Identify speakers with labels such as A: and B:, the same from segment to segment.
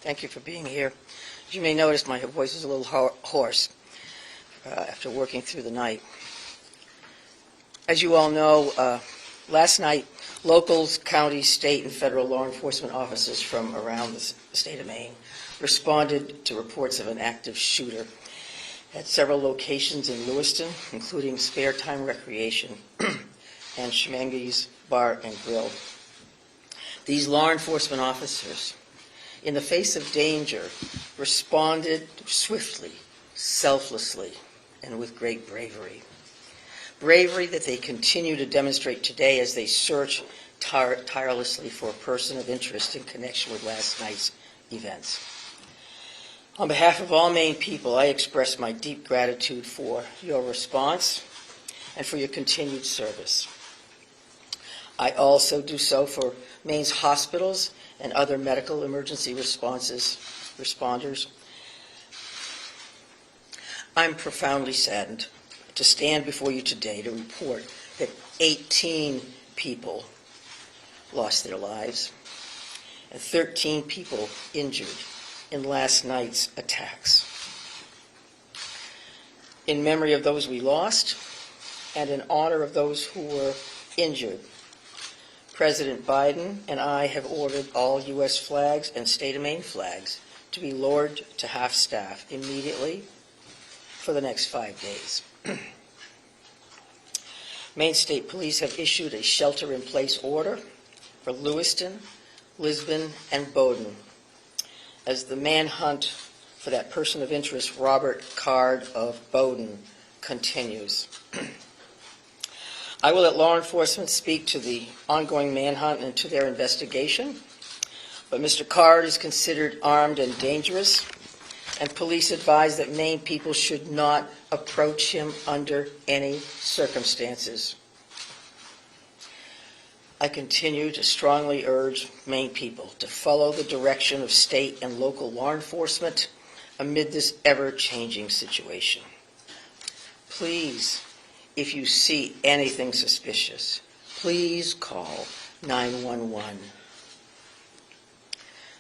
A: Thank you for being here. As you may notice, my voice is a little hoarse after working through the night. As you all know, last night, locals, county, state, and federal law enforcement officers from around the state of Maine responded to reports of an active shooter at several locations in Lewiston, including Spare Time Recreation and Schemengees Bar and Grill. These law enforcement officers, in the face of danger, responded swiftly, selflessly, and with great bravery. Bravery that they continue to demonstrate today as they search tirelessly for a person of interest in connection with last night's events. On behalf of all Maine people, I express my deep gratitude for your response and for your continued service. I also do so for Maine's hospitals and other medical emergency responders. I'm profoundly saddened to stand before you today to report that 18 people lost their lives and 13 people injured in last night's attacks. In memory of those we lost and in honor of those who were injured, President Biden and I have ordered all U.S. flags and state of Maine flags to be lowered to half-staff immediately for the next 5 days. Maine State Police have issued a shelter-in-place order for Lewiston, Lisbon, and Bowdoin as the manhunt for that person of interest, Robert Card of Bowdoin, continues. I will let law enforcement speak to the ongoing manhunt and to their investigation, but Mr. Card is considered armed and dangerous, and police advise that Maine people should not approach him under any circumstances. I continue to strongly urge Maine people to follow the direction of state and local law enforcement amid this ever-changing situation. Please, if you see anything suspicious, please call 911.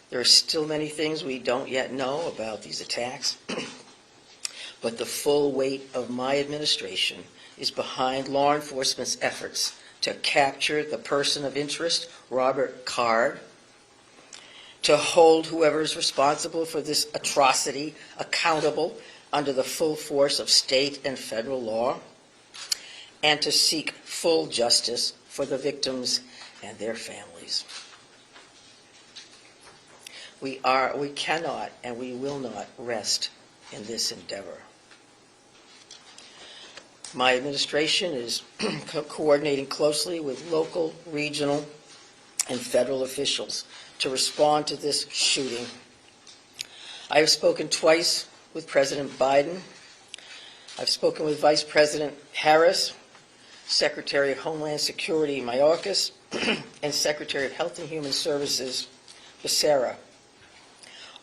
A: There are still many things we don't yet know about these attacks, but the full weight of my administration is behind law enforcement's efforts to capture the person of interest, Robert Card, to hold whoever is responsible for this atrocity accountable under the full force of state and federal law, and to seek full justice for the victims and their families. We cannot and we will not rest in this endeavor. My administration is coordinating closely with local, regional, and federal officials to respond to this shooting. I have spoken twice with President Biden. I've spoken with Vice President Harris, Secretary of Homeland Security Mayorkas, and Secretary of Health and Human Services Becerra,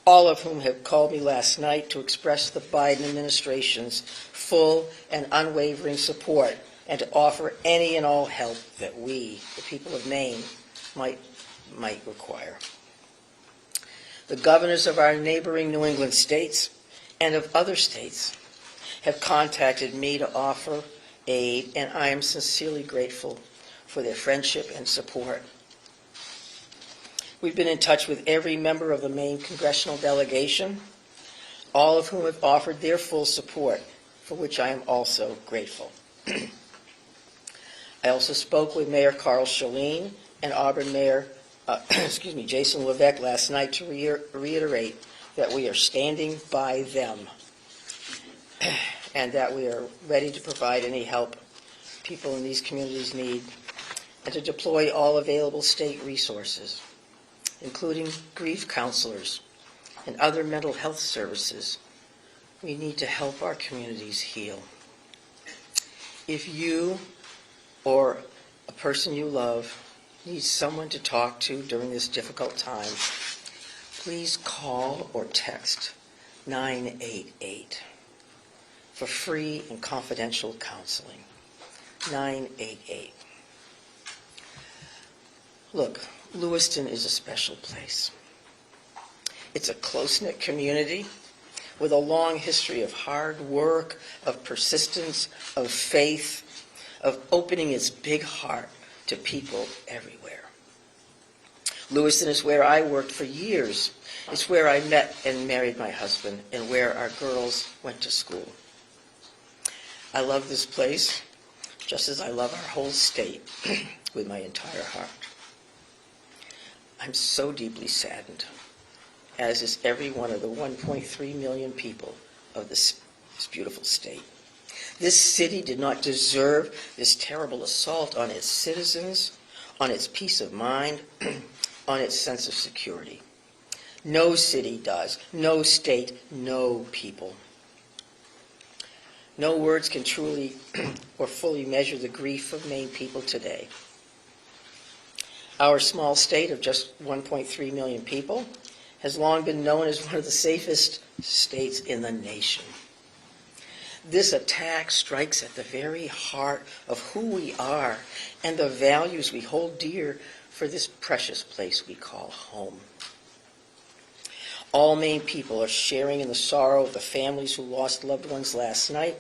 A: all of whom have called me last night to express the Biden administration's full and unwavering support and to offer any and all help that we, the people of Maine, might require. The governors of our neighboring New England states and of other states have contacted me to offer aid, and I am sincerely grateful for their friendship and support. We've been in touch with every member of the Maine congressional delegation, all of whom have offered their full support, for which I am also grateful. I also spoke with Mayor Carl Chalene and Auburn Mayor Jason Levesque last night to reiterate that we are standing by them and that we are ready to provide any help people in these communities need and to deploy all available state resources, including grief counselors and other mental health services. We need to help our communities heal. If you or a person you love needs someone to talk to during this difficult time, please call or text 988 for free and confidential counseling. 988. Look, Lewiston is a special place. It's a close-knit community with a long history of hard work, of persistence, of faith, of opening its big heart to people everywhere. Lewiston is where I worked for years. It's where I met and married my husband and where our girls went to school. I love this place just as I love our whole state with my entire heart. I'm so deeply saddened, as is every one of the 1.3 million people of this beautiful state. This city did not deserve this terrible assault on its citizens, on its peace of mind, on its sense of security. No city does, no state, no people. No words can truly or fully measure the grief of Maine people today. Our small state of just 1.3 million people has long been known as one of the safest states in the nation. This attack strikes at the very heart of who we are and the values we hold dear for this precious place we call home. All Maine people are sharing in the sorrow of the families who lost loved ones last night.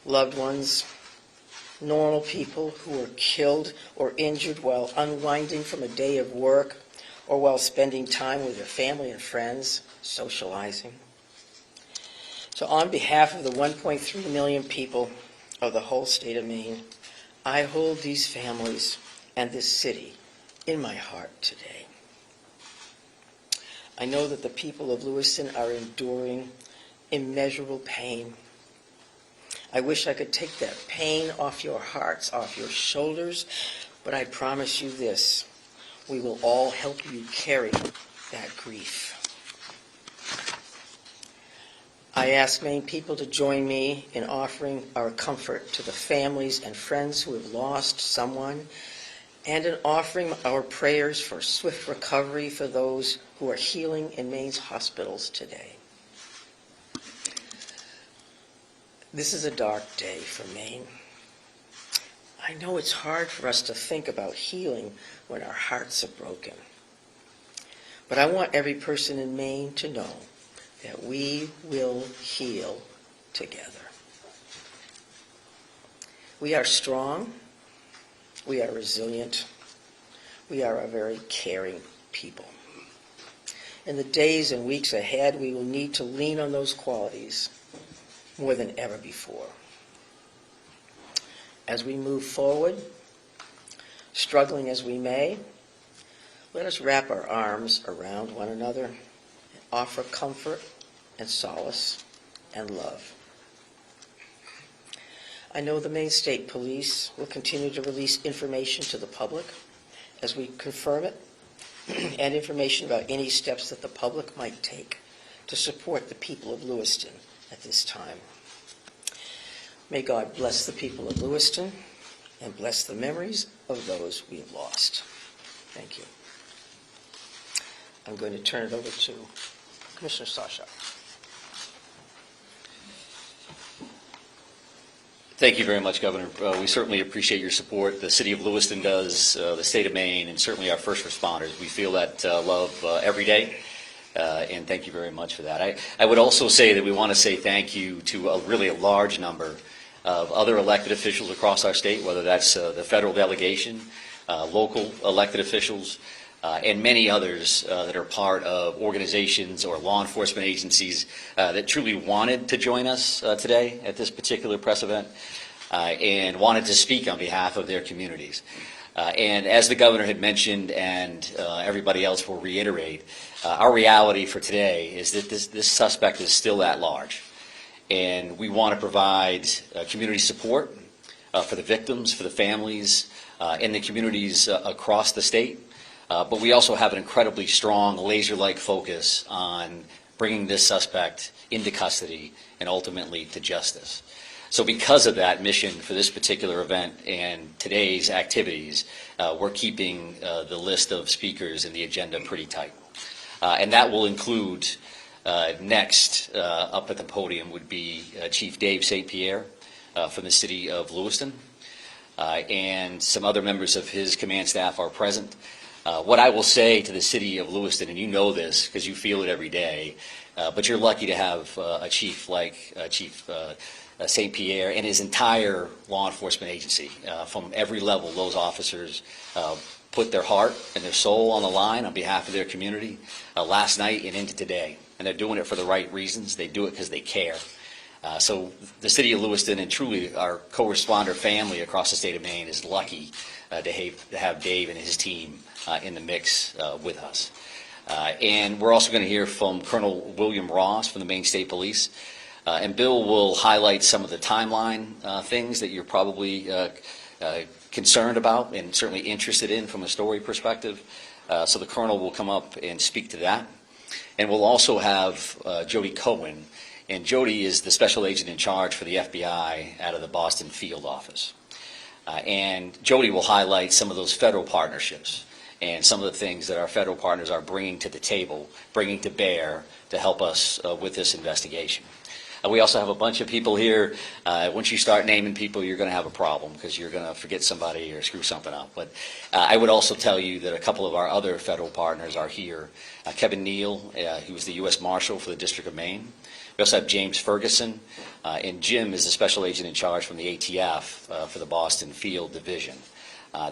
A: Loved ones, normal people who were killed or injured while unwinding from a day of work or while spending time with their family and friends, socializing. So on behalf of the 1.3 million people of the whole state of Maine, I hold these families and this city in my heart today. I know that the people of Lewiston are enduring immeasurable pain. I wish I could take that pain off your hearts, off your shoulders, but I promise you this, we will all help you carry that grief. I ask Maine people to join me in offering our comfort to the families and friends who have lost someone, and in offering our prayers for swift recovery for those who are healing in Maine's hospitals today. This is a dark day for Maine. I know it's hard for us to think about healing when our hearts are broken. But I want every person in Maine to know that we will heal together. We are strong. We are resilient. We are a very caring people. In the days and weeks ahead, we will need to lean on those qualities more than ever before. As we move forward, struggling as we may, let us wrap our arms around one another and offer comfort and solace and love. I know the Maine State Police will continue to release information to the public as we confirm it, and information about any steps that the public might take to support the people of Lewiston at this time. May God bless the people of Lewiston and bless the memories of those we have lost. Thank you. I'm going to turn it over to Commissioner Sauschuck.
B: Thank you very much, Governor. We certainly appreciate your support. The City of Lewiston does, the state of Maine, and certainly our first responders. We feel that love every day, and thank you very much for that. I would also say that we want to say thank you to really a large number of other elected officials across our state, whether that's the federal delegation, local elected officials, and many others that are part of organizations or law enforcement agencies that truly wanted to join us today at this particular press event and wanted to speak on behalf of their communities. And as the governor had mentioned, and everybody else will reiterate, our reality for today is that this suspect is still at large. And we want to provide community support for the victims, for the families, and the communities across the state. But we also have an incredibly strong laser-like focus on bringing this suspect into custody and ultimately to justice. So because of that mission for this particular event and today's activities, we're keeping the list of speakers and the agenda pretty tight. And that will include next up at the podium would be Chief Dave St. Pierre from the city of Lewiston. And some other members of his command staff are present. What I will say to the city of Lewiston, and you know this because you feel it every day, but you're lucky to have a chief like Chief St. Pierre and his entire law enforcement agency. From every level, those officers put their heart and their soul on the line on behalf of their community last night and into today. And they're doing it for the right reasons. They do it because they care. So the city of Lewiston and truly our co-responder family across the state of Maine is lucky to have Dave and his team in the mix with us. And we're also going to hear from Colonel William Ross from the Maine State Police. And Bill will highlight some of the timeline things that you're probably concerned about and certainly interested in from a story perspective. So the Colonel will come up and speak to that. And we'll also have Jody Cohen. And Jody is the special agent in charge for the FBI out of the Boston field office. And Jody will highlight some of those federal partnerships and some of the things that our federal partners are bringing to the table, bringing to bear to help us with this investigation. We also have a bunch of people here. Once you start naming people, you're going to have a problem because you're going to forget somebody or screw something up. But I would also tell you that a couple of our other federal partners are here. Kevin Neal, he was the U.S. Marshal for the District of Maine. We also have James Ferguson, and Jim is the special agent in charge from the ATF for the Boston Field Division.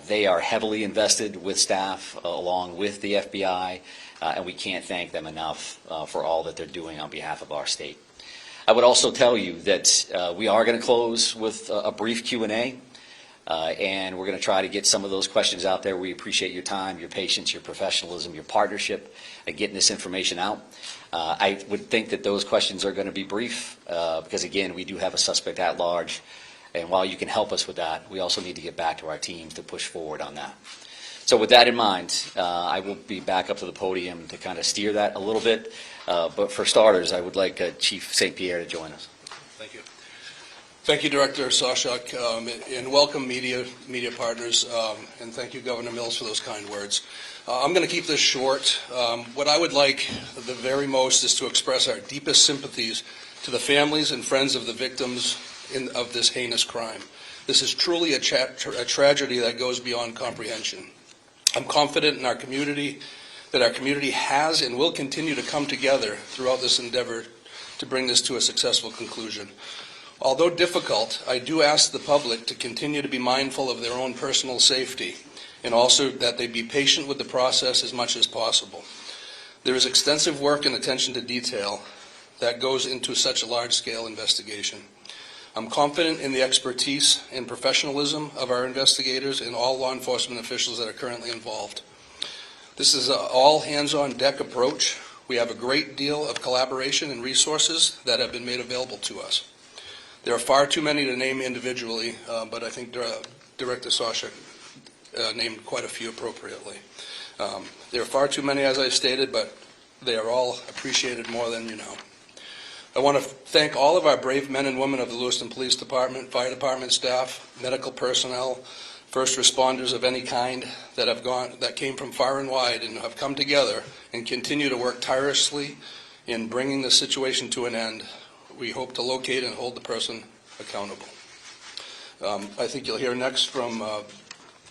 B: They are heavily invested with staff along with the FBI, and we can't thank them enough for all that they're doing on behalf of our state. I would also tell you that we are going to close with a brief Q&A, and we're going to try to get some of those questions out there. We appreciate your time, your patience, your professionalism, your partnership at getting this information out. I would think that those questions are going to be brief because, again, we do have a suspect at large, and while you can help us with that, we also need to get back to our teams to push forward on that. So with that in mind, I will be back up to the podium to kind of steer that a little bit. But for starters, I would like Chief St. Pierre to join us.
C: Thank you. Thank you, Director Sauschuck, and welcome media partners, and thank you, Governor Mills, for those kind words. I'm going to keep this short. What I would like the very most is to express our deepest sympathies to the families and friends of the victims of this heinous crime. This is truly a tragedy that goes beyond comprehension. I'm confident in our community, that our community has and will continue to come together throughout this endeavor to bring this to a successful conclusion. Although difficult, I do ask the public to continue to be mindful of their own personal safety and also that they be patient with the process as much as possible. There is extensive work and attention to detail that goes into such a large-scale investigation. I'm confident in the expertise and professionalism of our investigators and all law enforcement officials that are currently involved. This is an all-hands-on-deck approach. We have a great deal of collaboration and resources that have been made available to us. There are far too many to name individually, but I think Director Sauschuck named quite a few appropriately. There are far too many, as I stated, but they are all appreciated more than you know. I want to thank all of our brave men and women of the Lewiston Police Department, Fire Department staff, medical personnel, first responders of any kind that came from far and wide and have come together and continue to work tirelessly in bringing the situation to an end. We hope to locate and hold the person accountable. I think you'll hear next from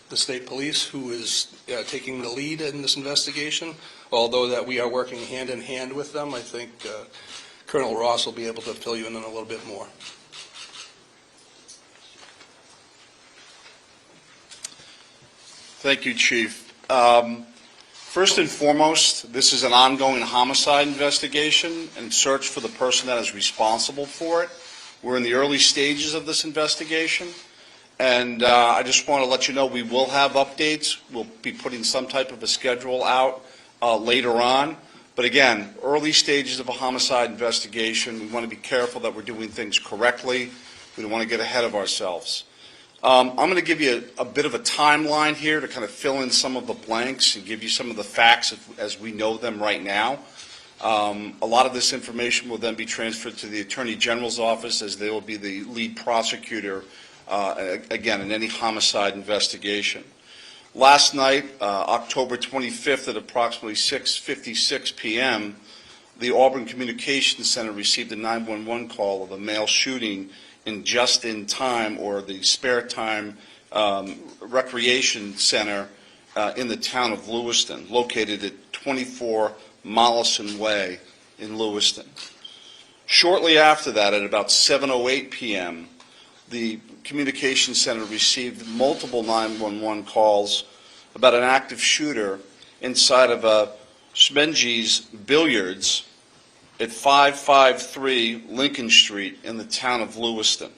C: the state police, who is taking the lead in this investigation. Although that we are working hand in hand with them, I think Colonel Ross will be able to fill you in a little bit more.
D: Thank you, Chief. First and foremost, this is an ongoing homicide investigation and search for the person that is responsible for it. We're in the early stages of this investigation, and I just want to let you know we will have updates. We'll be putting some type of a schedule out later on. But again, early stages of a homicide investigation, we want to be careful that we're doing things correctly. We don't want to get ahead of ourselves. I'm going to give you a bit of a timeline here to kind of fill in some of the blanks and give you some of the facts as we know them right now. A lot of this information will then be transferred to the Attorney General's office, as they will be the lead prosecutor, again, in any homicide investigation. Last night, October 25th at approximately 6:56 p.m., the Auburn Communications Center received a 911 call of a male shooting in Just in Time, or the Spare Time Recreation Center in the town of Lewiston, located at 24 Mollison Way in Lewiston. Shortly after that, at about 7:08 p.m., the communications center received multiple 911 calls about an active shooter inside of a Schmenge's Billiards at 553 Lincoln Street in the town of Lewiston.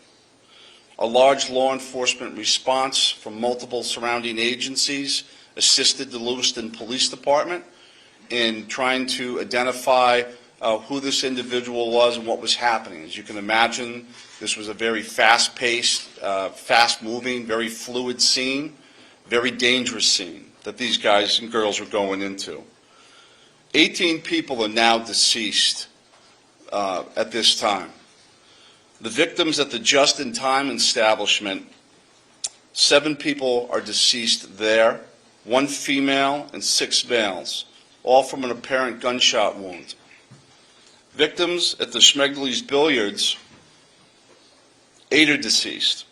D: A large law enforcement response from multiple surrounding agencies assisted the Lewiston Police Department in trying to identify who this individual was and what was happening. As you can imagine, this was a very fast-paced, fast-moving, very fluid scene, very dangerous scene that these guys and girls were going into. 18 people are now deceased at this time. The victims at the just-in-time establishment, 7 people are deceased there, 1 female and 6 males, all from an apparent gunshot wound. Victims at the Schmegley's Billiards, 8 are deceased.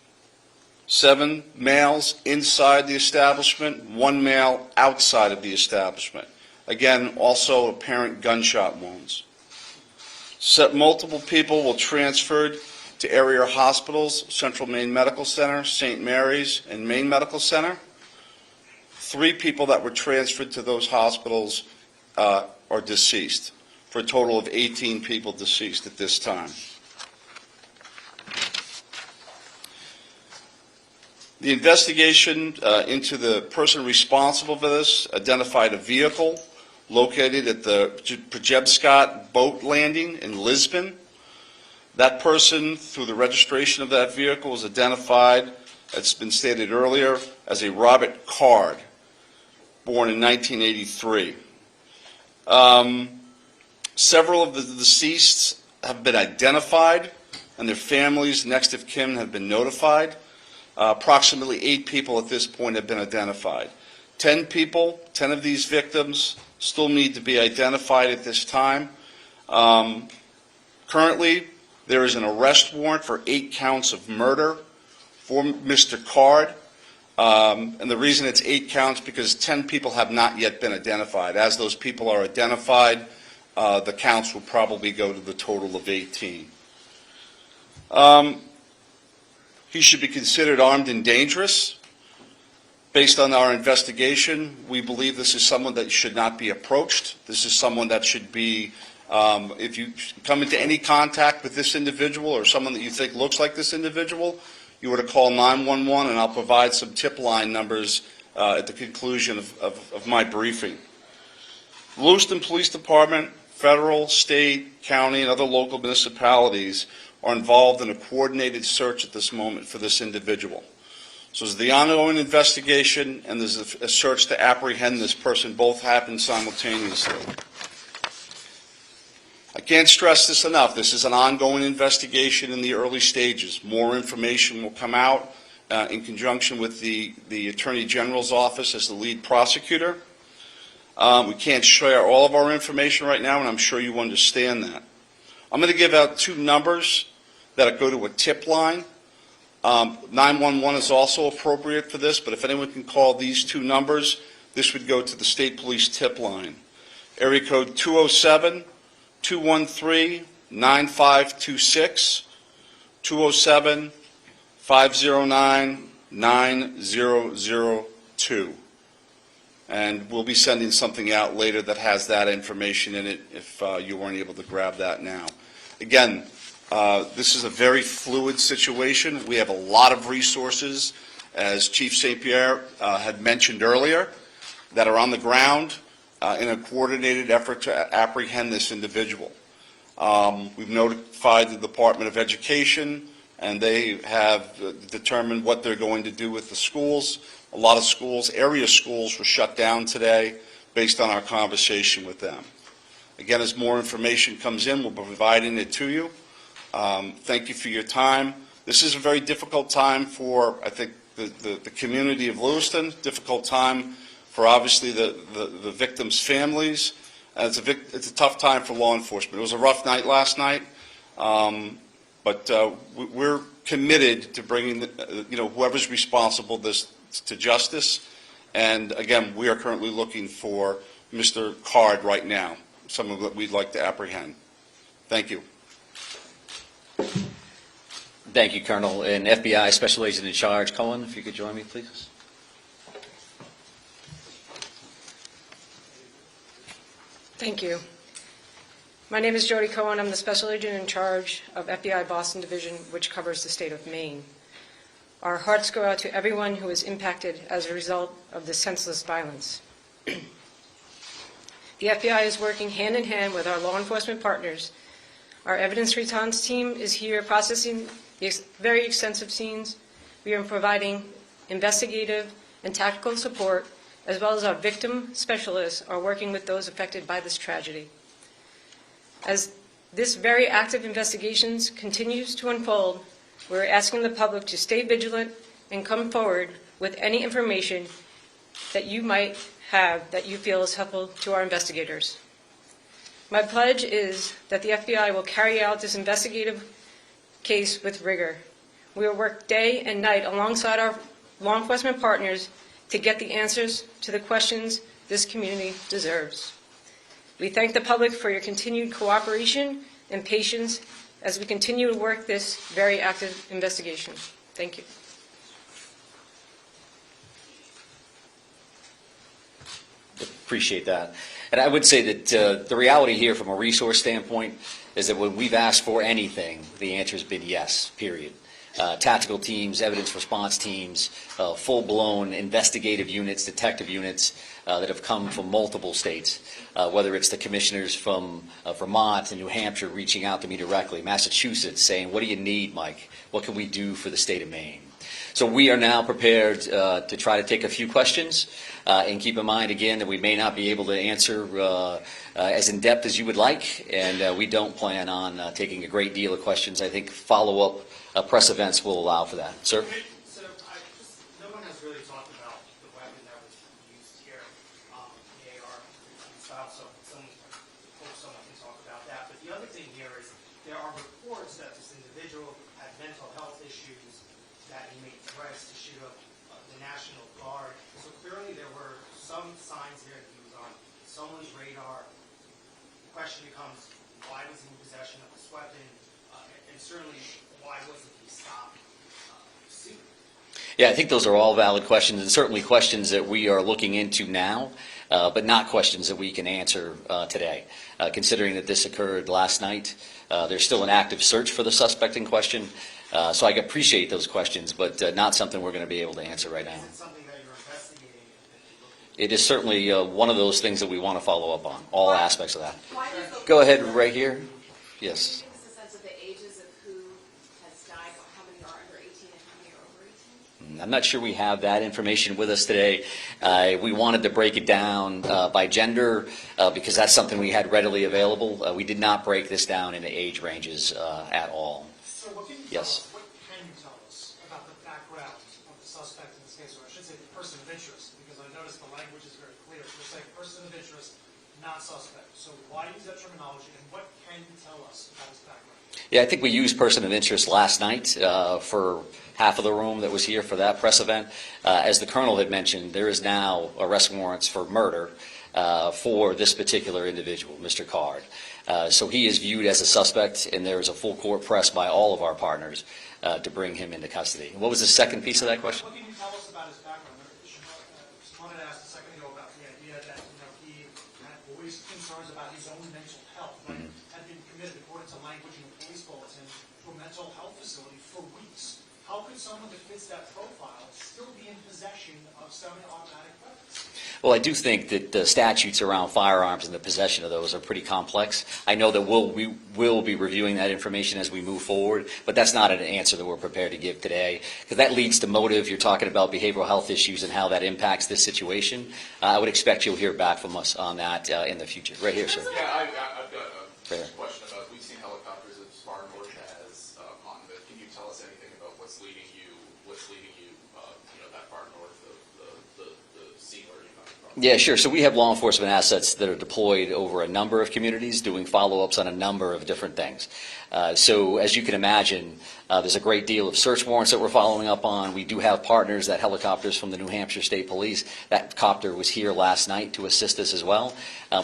D: 7 males inside the establishment, 1 male outside of the establishment. Again, also apparent gunshot wounds. Multiple people were transferred to area hospitals, Central Maine Medical Center, St. Mary's, and Maine Medical Center. 3 people that were transferred to those hospitals are deceased, for a total of 18 people deceased at this time. The investigation into the person responsible for this identified a vehicle located at the Pajebscott boat landing in Lisbon. That person, through the registration of that vehicle, was identified, as been stated earlier, as a Robert Card, born in 1983. Several of the deceased have been identified, and their families, next of kin, have been notified. Approximately 8 people at this point have been identified. 10 people, 10 of these victims, still need to be identified at this time. Currently, there is an arrest warrant for 8 counts of murder for Mr. Card. And the reason it's 8 counts because 10 people have not yet been identified. As those people are identified, the counts will probably go to the total of 18. He should be considered armed and dangerous. Based on our investigation, we believe this is someone that should not be approached. This is someone that should be, if you come into any contact with this individual or someone that you think looks like this individual, you were to call 911, and I'll provide some tip line numbers at the conclusion of my briefing. The Lewiston Police Department, federal, state, county, and other local municipalities are involved in a coordinated search at this moment for this individual. So there's the ongoing investigation, and there's a search to apprehend this person. Both happen simultaneously. I can't stress this enough. This is an ongoing investigation in the early stages. More information will come out in conjunction with the Attorney General's office as the lead prosecutor. We can't share all of our information right now, and I'm sure you understand that. I'm going to give out 2 numbers that go to a tip line. 911 is also appropriate for this, but if anyone can call these 2 numbers, this would go to the State Police tip line. Area code 207-213-9526, 207-509-9002. And we'll be sending something out later that has that information in it if you weren't able to grab that now. Again, this is a very fluid situation. We have a lot of resources, as Chief St. Pierre had mentioned earlier, that are on the ground in a coordinated effort to apprehend this individual. We've notified the Department of Education, and they have determined what they're going to do with the schools. A lot of schools, area schools, were shut down today based on our conversation with them. Again, as more information comes in, we'll be providing it to you. Thank you for your time. This is a very difficult time for, I think, the community of Lewiston, difficult time for, obviously, the victims' families. It's a tough time for law enforcement. It was a rough night last night, but we're committed to bringing whoever's responsible this to justice, And again, we are currently looking for Mr. Card right now, someone that we'd like to apprehend. Thank you.
B: Thank you, Colonel. And FBI Special Agent in Charge, Cohen, if you could join me, please.
E: Thank you. My name is Jody Cohen. I'm the Special Agent in charge of FBI Boston Division, which covers the state of Maine. Our hearts go out to everyone who is impacted as a result of this senseless violence. The FBI is working hand in hand with our law enforcement partners. Our evidence response team is here processing the very extensive scenes. We are providing investigative and tactical support, as well as our victim specialists are working with those affected by this tragedy. As this very active investigation continues to unfold, we're asking the public to stay vigilant and come forward with any information that you might have that you feel is helpful to our investigators. My pledge is that the FBI will carry out this investigative case with rigor. We will work day and night alongside our law enforcement partners to get the answers to the questions this community deserves. We thank the public for your continued cooperation and patience as we continue to work this very active investigation. Thank you.
B: Appreciate that. And I would say that the reality here from a resource standpoint is that when we've asked for anything, the answer has been yes, period. Tactical teams, evidence response teams, full-blown investigative units, detective units that have come from multiple states, whether it's the commissioners from Vermont and New Hampshire reaching out to me directly, Massachusetts saying, what do you need, Mike? What can we do for the state of Maine? So we are now prepared to try to take a few questions and keep in mind, again, that we may not be able to answer as in-depth as you would like, and we don't plan on taking a great deal of questions. I think follow-up press events will allow for that. Sir?
F: So no one has really talked about the weapon that was used here, the AR style, so someone can talk about that. But the other thing here is there are reports that this individual had mental health issues, that he made threats to shoot up the National Guard. So clearly there were some signs there that he was on someone's radar. The question becomes, why was he in possession of this weapon? And certainly, why wasn't he stopped soon?
B: Yeah, I think those are all valid questions, and certainly questions that we are looking into now, but not questions that we can answer today. Considering that this occurred last night, there's still an active search for the suspect in question. So I appreciate those questions, but not something we're going to be able to answer right now.
F: Is it something that you're investigating?
B: It is certainly one of those things that we want to follow up on, all aspects of that. Go ahead, right here. Yes.
G: Can you give us a sense of the ages of who has died, how many are under 18 and how many are over 18?
B: I'm not sure we have that information with us today. We wanted to break it down by gender because that's something we had readily available. We did not break this down into age ranges at all.
F: So what can you
B: Yes.
F: tell us? What can you tell us about the background of the suspect in this case, or I should say the person of interest, because I noticed the language is very clear. You're saying person of interest, not suspect. So why use that terminology, and what can you tell us about his background?
B: Yeah, I think we used person of interest last night for half of the room that was here for that press event. As the Colonel had mentioned, there is now arrest warrants for murder for this particular individual, Mr. Card. So he is viewed as a suspect, and there is a full court press by all of our partners to bring him into custody. What was the second piece of that question?
F: What can you tell us about his background? Someone had asked a second ago about the idea that he had voiced concerns about his own mental health, right? Had been committed, according to language in the police bulletin, to a mental health facility for weeks. How could someone that fits that profile still be in possession of semi-automatic weapons?
B: Well, I do think that the statutes around firearms and the possession of those are pretty complex. I know that we will be reviewing that information as we move forward, but that's not an answer that we're prepared to give today, because that leads to motive. You're talking about behavioral health issues and how that impacts this situation. I would expect you'll hear back from us on that in the future. Right here, sir.
H: Yeah, I've got a
B: Fair.
H: question about, we've seen helicopters as far north as Monmouth. Can you tell us anything about what's leading you, that far north of the scene where you're coming from?
B: Yeah, sure. So we have law enforcement assets that are deployed over a number of communities, doing follow-ups on a number of different things. So as you can imagine, there's a great deal of search warrants that we're following up on. We do have partners, that helicopters from the New Hampshire State Police. That copter was here last night to assist us as well.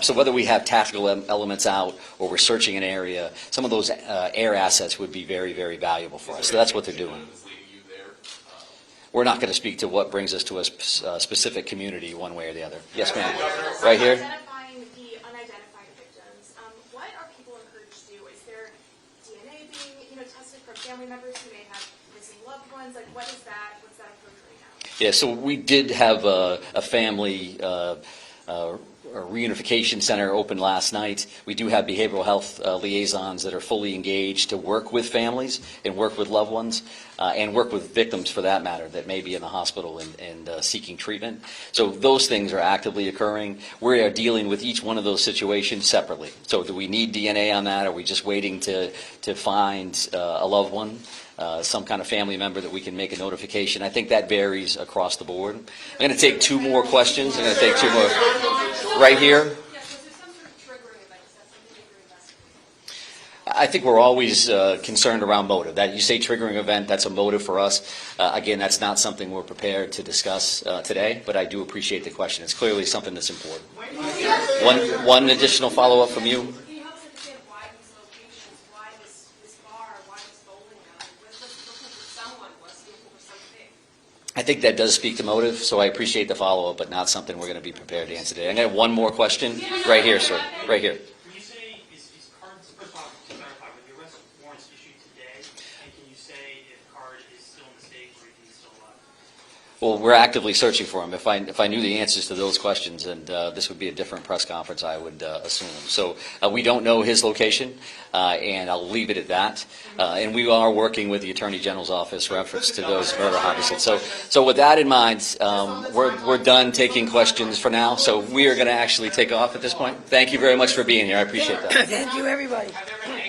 B: So whether we have tactical elements out or we're searching an area, some of those air assets would be very, very valuable for us. So that's what they're doing.
H: Is leading you there?
B: We're not going to speak to what brings us to a specific community one way or the other. Yes, ma'am. Right here.
G: Identifying the unidentified victims, what are people encouraged to do? Is there DNA being, tested from family members who may have missing loved ones? Like, what's that approach right now?
B: Yeah, so we did have a family a reunification center open last night. We do have behavioral health liaisons that are fully engaged to work with families and work with loved ones and work with victims, for that matter, that may be in the hospital and seeking treatment. So those things are actively occurring. We are dealing with each one of those situations separately. So do we need DNA on that? Are we just waiting to find a loved one? Some kind of family member that we can make a notification. I think that varies across the board. I'm going to take two more questions. I'm going to take two more. Right here.
G: Yes, was there some sort of triggering event? Is that something that you're investigating?
B: I think we're always concerned around motive. That you say triggering event, that's a motive for us. Again, that's not something we're prepared to discuss today, but I do appreciate the question. It's clearly something that's important. One additional follow-up from you.
G: Can you help us understand why these locations, why this bar, why this bowling alley? Was looking for someone, was looking for something?
B: I think that does speak to motive, so I appreciate the follow-up, but not something we're going to be prepared to answer today. I'm going to have one more question. Right here, sir. Right here.
F: When you say, is cards, first off, to clarify, were the arrest warrants issued today? And can you say if card is still in the state or if he's still alive?
B: Well, we're actively searching for him. If I knew the answers to those questions, and this would be a different press conference, I would assume. So we don't know his location, and I'll leave it at that. And we are working with the Attorney General's office reference to those murder homicides. So with that in mind, we're done taking questions for now. So we are going to actually take off at this point. Thank you very much for being here. I appreciate that.
A: Thank you, everybody.
F: Have there been